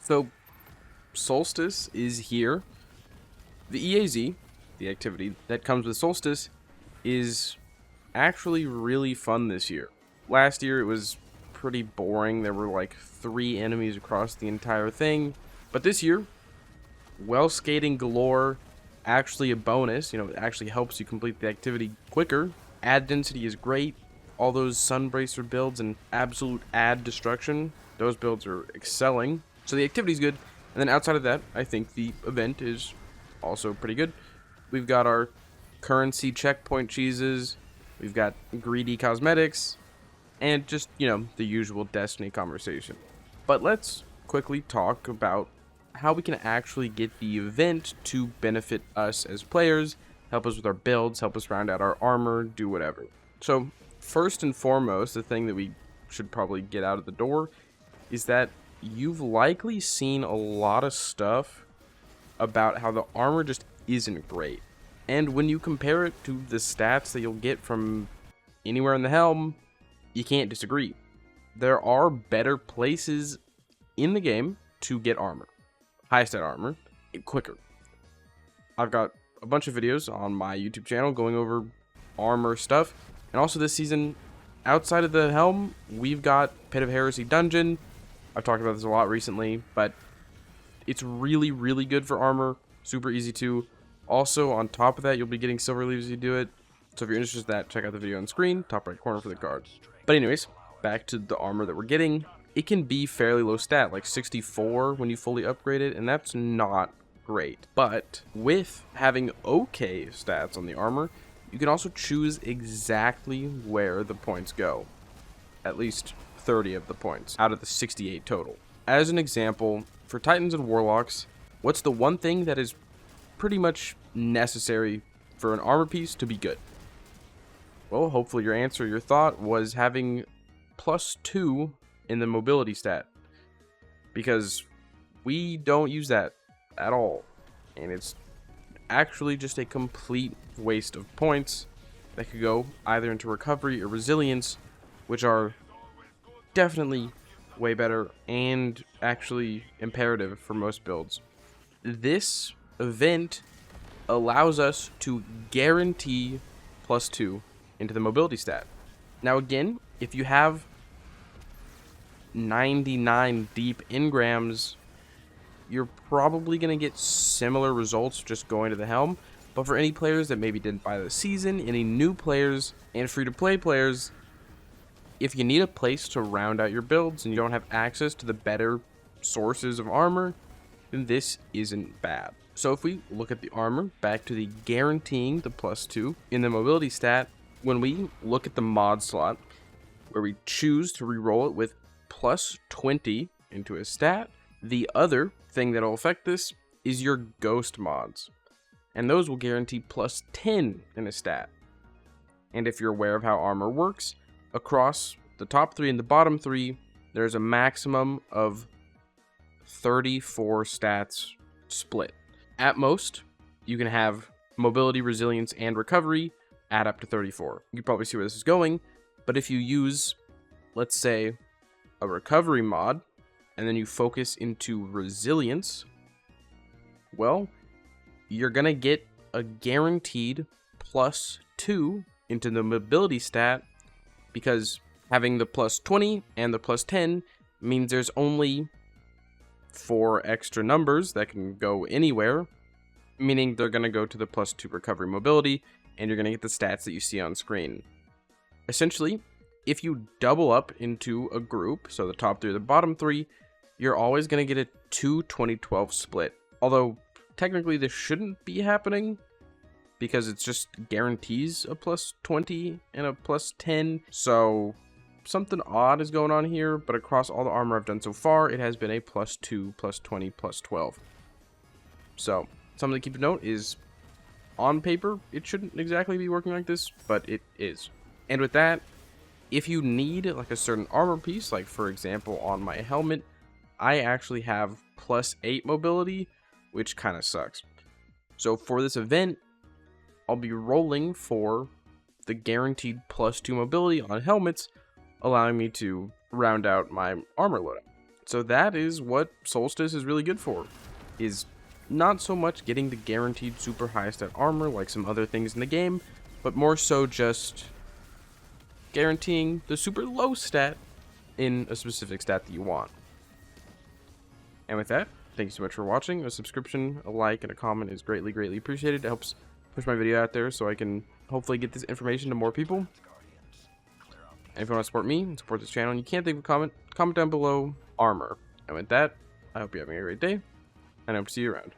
So, Solstice is here. The EAZ, the activity that comes with Solstice, is actually really fun this year. Last year it was pretty boring. There were like 3 enemies across the entire thing. But this year, well skating galore, actually a bonus. It actually helps you complete the activity quicker. Ad density is great. All those Sunbracer builds and absolute ad destruction, those builds are excelling. So the activity's good. And then outside of that, I think the event is also pretty good. We've got our currency checkpoint cheeses. We've got greedy cosmetics. And just, the usual Destiny conversation. But let's quickly talk about how we can actually get the event to benefit us as players, help us with our builds, help us round out our armor, do whatever. So, first and foremost, the thing that we should probably get out of the door is that you've likely seen a lot of stuff about how the armor just isn't great. And when you compare it to the stats that you'll get from anywhere in the helm, you can't disagree. There are better places in the game to get armor. High stat armor, quicker. I've got a bunch of videos on my YouTube channel going over armor stuff. And also this season, outside of the helm, we've got Pit of Heresy Dungeon. I've talked about this a lot recently, but it's really, really good for armor. Super easy to. Also, on top of that, you'll be getting silver leaves as you do it. So if you're interested in that, check out the video on screen, top right corner for the card. But anyways, back to the armor that we're getting. It can be fairly low stat, like 64 when you fully upgrade it, and that's not great. But with having okay stats on the armor, you can also choose exactly where the points go. At least 30 of the points out of the 68 total. As an example, for Titans and Warlocks, what's the one thing that is pretty much necessary for an armor piece to be good? Well, hopefully your thought was having +2 in the mobility stat, because we don't use that at all, and it's actually just a complete waste of points that could go either into recovery or resilience, which are definitely way better and actually imperative for most builds. This event allows us to guarantee +2 into the mobility stat. Now again, if you have 99 deep engrams, you're probably going to get similar results just going to the helm. But for any players that maybe didn't buy the season, any new players, and free-to-play players, if you need a place to round out your builds and you don't have access to the better sources of armor, then this isn't bad. So if we look at the armor, back to the guaranteeing the +2 in the mobility stat, when we look at the mod slot, where we choose to reroll it with +20 into a stat, the other thing that will affect this is your ghost mods. And those will guarantee +10 in a stat. And if you're aware of how armor works, across the top 3 and the bottom 3, there's a maximum of 34 stats split. At most, you can have mobility, resilience, and recovery add up to 34. You can probably see where this is going, but if you use, let's say, a recovery mod, and then you focus into resilience, well, you're gonna get a guaranteed +2 into the mobility stat, because having the +20 and the +10 means there's only 4 extra numbers that can go anywhere, meaning they're gonna go to the +2 recovery mobility, and you're gonna get the stats that you see on screen. Essentially, if you double up into a group, so the top 3 or the bottom 3, you're always going to get a 2-20-12 split. Although, technically this shouldn't be happening, because it's just guarantees a +20 and a +10. So, something odd is going on here, but across all the armor I've done so far, it has been a +2, +20, +12. So, something to keep a note is, on paper, it shouldn't exactly be working like this, but it is. And with that, if you need like a certain armor piece, like for example on my helmet, I actually have +8 mobility, which kind of sucks. So for this event, I'll be rolling for the guaranteed +2 mobility on helmets, allowing me to round out my armor loadout. So that is what Solstice is really good for, is not so much getting the guaranteed super high stat armor like some other things in the game, but more so just guaranteeing the super low stat in a specific stat that you want. And with that, thank you so much for watching. A subscription, a like, and a comment is greatly appreciated. It helps push my video out there so I can hopefully get this information to more people. And if you want to support me and support this channel and you can't think of a comment down below armor. And with that, I hope you're having a great day, and I hope to see you around.